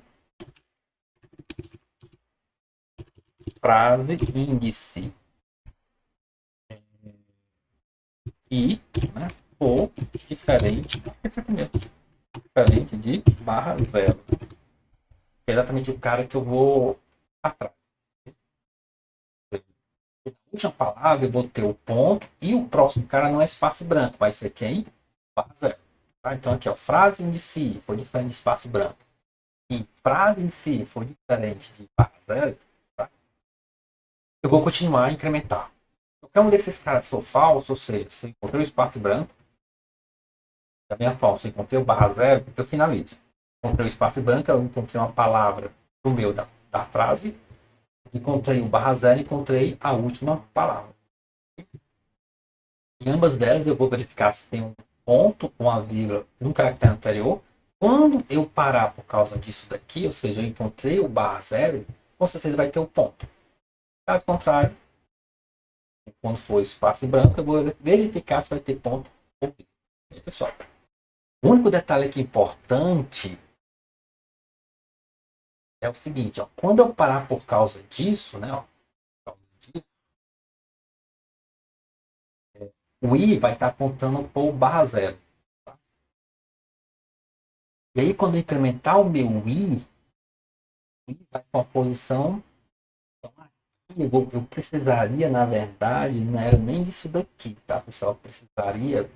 frase índice e, né, for diferente, esse aqui mesmo, diferente de barra zero. É exatamente o cara que eu vou atrás. Na última palavra eu vou ter o ponto e o próximo cara não é espaço branco, vai ser quem? Barra zero. Tá? Então aqui, ó, frase índice foi diferente de espaço branco. e frase em si for diferente de barra zero, tá? Eu vou continuar a incrementar. Qualquer um desses caras for falso, ou seja, se eu encontrei o espaço branco, também é falso. Se eu encontrei o barra zero, eu finalizo. Encontrei o espaço branco, eu encontrei uma palavra no meio da frase, encontrei o barra zero e encontrei a última palavra. Em ambas delas eu vou verificar se tem um ponto, uma vírgula, um caractere anterior. Quando eu parar por causa disso daqui, ou seja, eu encontrei o barra zero, com certeza vai ter um ponto. Caso contrário, quando for espaço branco, eu vou verificar se vai ter ponto ou vírgula. E aí, pessoal, o único detalhe aqui importante é o seguinte, ó, quando eu parar por causa disso, né, ó, por causa disso, o i vai estar apontando para o barra zero. Tá? E aí, quando eu incrementar o meu i vai para a posição. Então, aqui eu precisaria, na verdade, não era nem disso daqui, tá, pessoal? Eu precisaria,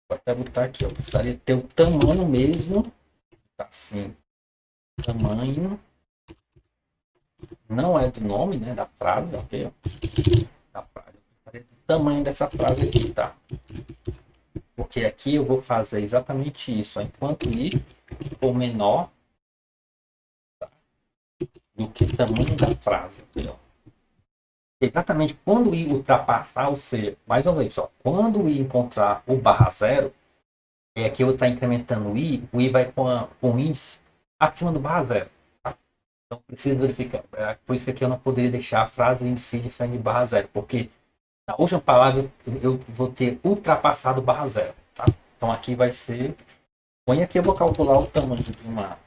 vou até botar aqui, eu precisaria ter o tamanho mesmo, tá assim, tamanho, não é do nome, né, da frase, ok? Da frase, eu precisaria do tamanho dessa frase aqui, tá? Porque aqui eu vou fazer exatamente isso, ó, enquanto i for menor do que o tamanho da frase, ok? Exatamente quando o i ultrapassar, ou seja, mais uma vez, pessoal, quando o i encontrar o barra zero, aqui eu vou estar incrementando o i vai para um índice acima do barra zero. Tá? Então preciso verificar. Por isso que aqui eu não poderia deixar a frase índice diferente de barra zero, porque na última palavra eu vou ter ultrapassado o barra zero. Tá? Então aqui vai ser. Põe aqui, eu vou calcular o tamanho de uma.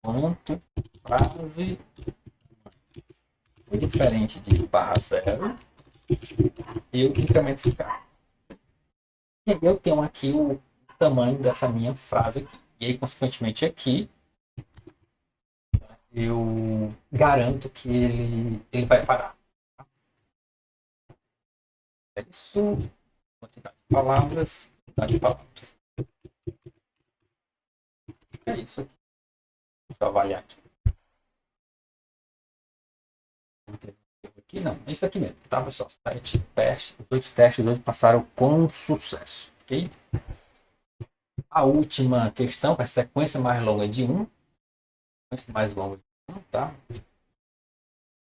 Enquanto frase diferente de barra zero, eu incremento esse cara. E aí eu tenho aqui o tamanho dessa minha frase aqui. E aí, consequentemente, aqui eu garanto que ele vai parar. É isso. Quantidade de palavras. Quantidade de palavras. É isso aqui. Deixa eu avaliar aqui. Aqui não, é isso aqui mesmo, tá, pessoal? 7 testes, os 8 testes hoje passaram com sucesso, ok? A última questão, a sequência mais longa de 1. Sequência mais longa de 1, tá?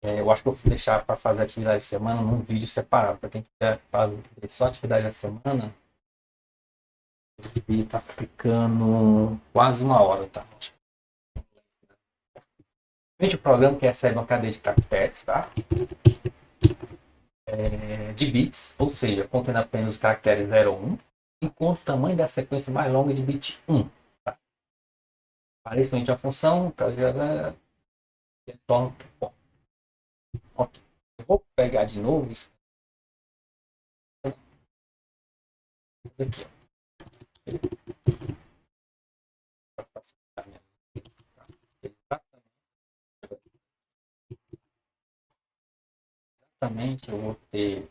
Eu acho que eu vou deixar para fazer a atividade de semana num vídeo separado. Para quem quiser fazer só a atividade da semana, esse vídeo está ficando quase uma hora, tá? Gente, o programa que recebe uma cadeia de caracteres, tá? De bits, ou seja, contendo apenas os caracteres 0 ou 1, enquanto o tamanho da sequência mais longa de bit 1. Tá? Aparentemente a função retorna. Ok. Eu vou pegar de novo isso aqui, ó. Exatamente, eu vou ter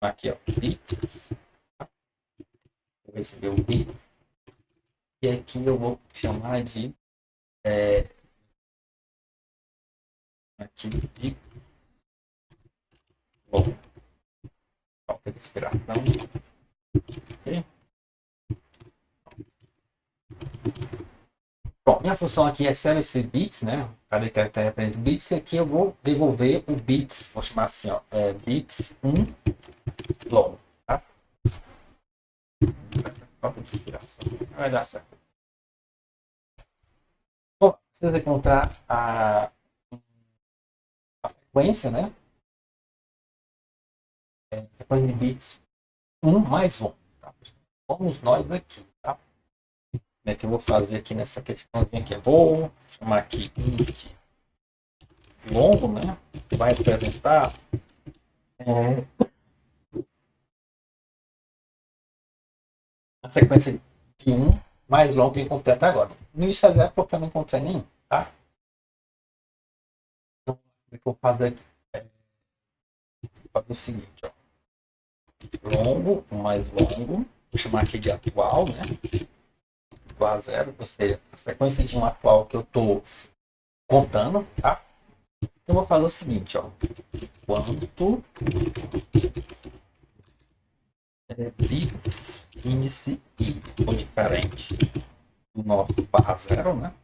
aqui, ó, bits. Vou receber o bits. E aqui eu vou chamar de aqui de bom, falta de inspiração. Okay? Bom, minha função aqui recebe esse bits, né? Cada caractere representa bits, e aqui eu vou devolver o bits, vou chamar assim, ó, bits 1 long, tá? Falta de inspiração, vai dar certo. Bom, precisa encontrar a sequência, né? Sequência de bits 1 mais 1. Tá? Vamos nós aqui, tá? Como é que eu vou fazer aqui nessa questãozinha aqui? Eu vou chamar aqui int longo, né? Que vai representar a sequência de 1 mais longo que eu encontrei até agora. No início é zero porque eu não encontrei nenhum, tá? Então, o que eu vou fazer aqui? Vou fazer o seguinte, ó. Longo mais longo vou chamar aqui de atual, né? Igual a zero, ou seja, a sequência de um atual que eu estou contando, tá? Então eu vou fazer o seguinte, ó. Quanto bits índice i for diferente do nosso barra zero, né?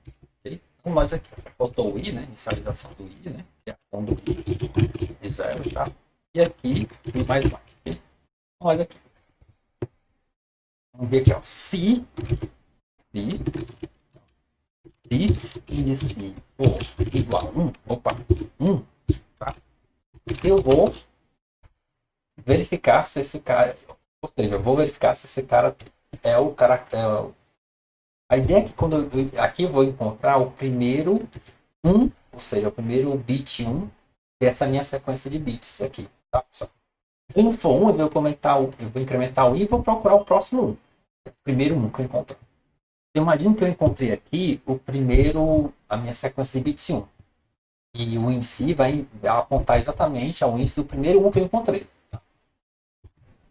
Okay? Então nós aqui faltou o i, né? Inicialização do i, né? Criação do i de zero, tá? E aqui i mais mais, ok? Olha aqui. Vamos ver aqui, ó. Se bits índice for igual a 1, opa, 1, tá? Eu vou verificar se esse cara, ou seja, eu vou verificar se esse cara é o cara. A ideia é que quando aqui eu vou encontrar o primeiro 1, ou seja, o primeiro bit 1 dessa minha sequência de bits aqui, tá, pessoal? Se não for 1, eu vou incrementar o i e vou procurar o próximo 1. O primeiro 1 que eu encontro. Imagina que eu encontrei aqui o primeiro, a minha sequência de bits 1. E o índice vai apontar exatamente ao índice do primeiro 1 que eu encontrei.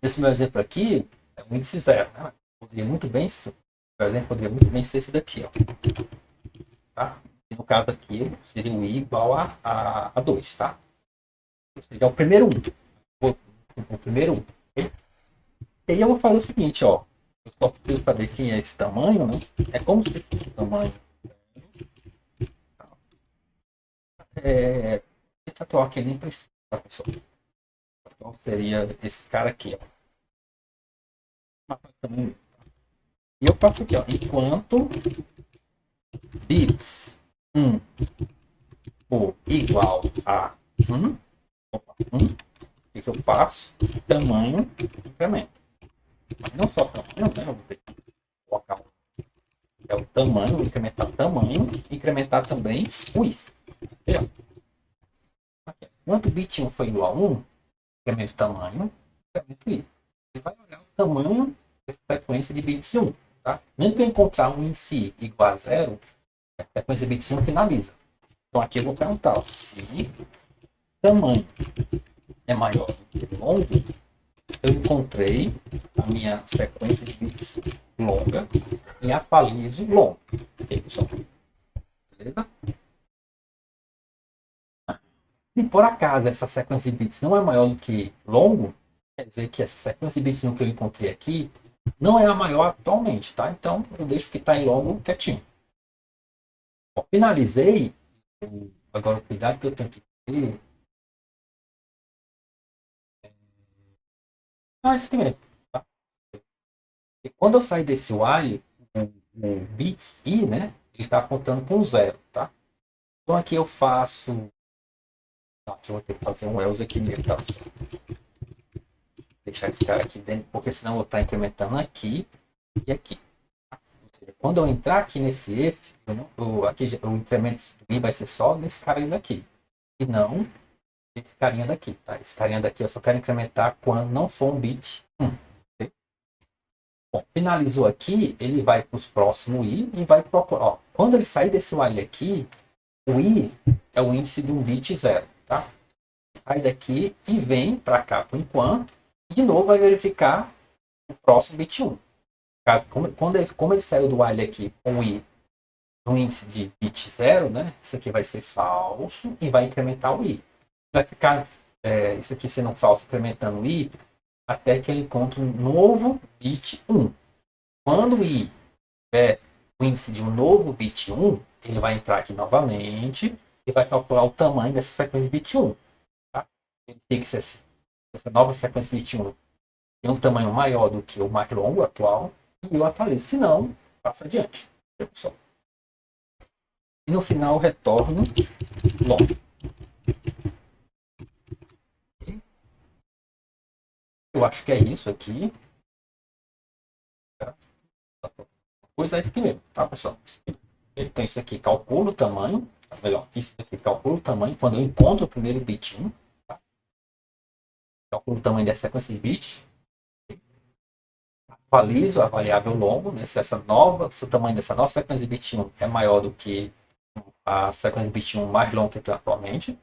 Esse meu exemplo aqui é um índice 0. Né? Poderia muito bem, por exemplo, poderia muito bem ser esse daqui. Ó. Tá? E no caso aqui, seria o i igual a 2. Tá? Ou seja, é o primeiro 1. O primeiro 1. Okay? E aí eu vou fazer o seguinte, ó. Eu só preciso saber quem é esse tamanho, né? É como se fosse o tamanho. Esse atual aqui nem precisa, tá, pessoal? Então seria esse cara aqui, ó. E eu faço aqui, ó. Enquanto bits 1 for igual a 1, opa, 1, o que eu faço? Tamanho incremento. Mas não só tamanho, né? Eu vou ter que colocar o tamanho, incrementar o tamanho, incrementar também o if. Enquanto bit 1 for igual a 1, incremento o tamanho, incremento o if. Ele vai olhar o tamanho dessa sequência de bits 1. Tá? Mesmo que eu encontrar um índice igual a 0, a sequência de bits 1 finaliza. Então aqui eu vou perguntar ó, se tamanho é maior do que longo, eu encontrei a minha sequência de bits longa e atualizo longo. Ok, pessoal? Beleza? Se por acaso essa sequência de bits não é maior do que longo, quer dizer que essa sequência de bits que eu encontrei aqui não é a maior atualmente, tá? Então eu deixo que está em longo quietinho. Bom, finalizei. Agora o cuidado que eu tenho que ter. Isso aqui mesmo. Tá? E quando eu sair desse while, o bits i, né? Ele está apontando para um zero, tá? Então aqui eu faço. Aqui eu vou ter que fazer um else aqui mesmo, tá? Deixar esse cara aqui dentro, porque senão eu vou estar incrementando aqui e aqui. Quando eu entrar aqui nesse if, aqui, o incremento do i vai ser só nesse carinha daqui. E não esse carinha daqui, tá? Esse carinha daqui eu só quero incrementar quando não for um bit 1. Okay? Bom, finalizou aqui, ele vai para os próximos i e vai procurar. Ó, quando ele sair desse while aqui, o i é o índice de um bit 0, tá? Sai daqui e vem para cá por enquanto. E de novo vai verificar o próximo bit 1. Caso, como ele saiu do while aqui com o i no índice de bit 0, né? Isso aqui vai ser falso e vai incrementar o i. Vai ficar isso aqui sendo falso, incrementando o i, até que ele encontre um novo bit 1. Quando o i é o índice de um novo bit 1, ele vai entrar aqui novamente e vai calcular o tamanho dessa sequência de bit 1. Tá? Ele tem que ser essa nova sequência de bit 1 tem um tamanho maior do que o mais longo atual e eu atualizo. Se não, passa adiante. Pessoal. E no final retorno longo. Eu acho que é isso aqui. Pois é isso aqui mesmo, tá, pessoal? Então isso aqui calcula o tamanho. Tá, melhor, isso aqui calcula o tamanho quando eu encontro o primeiro bit 1. Tá? Calculo o tamanho dessa sequência de bits. Atualizo a variável longo. Né? Se o tamanho dessa nova sequência de bit 1 é maior do que a sequência de bit 1 mais longa que eu tenho atualmente.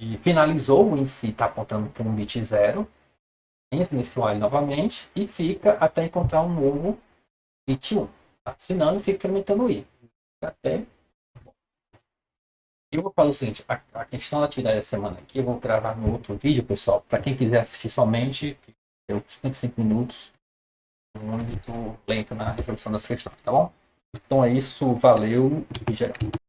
E finalizou, o índice está apontando para um bit 0. entra nesse while novamente e fica até encontrar um novo bit 1. Tá? Senão ele fica incrementando o i. Até... Eu vou falar o seguinte, a questão da atividade da semana aqui, eu vou gravar no outro vídeo, pessoal, para quem quiser assistir somente, deu 55 minutos, muito lento na resolução das questões, tá bom? Então é isso, valeu e geral.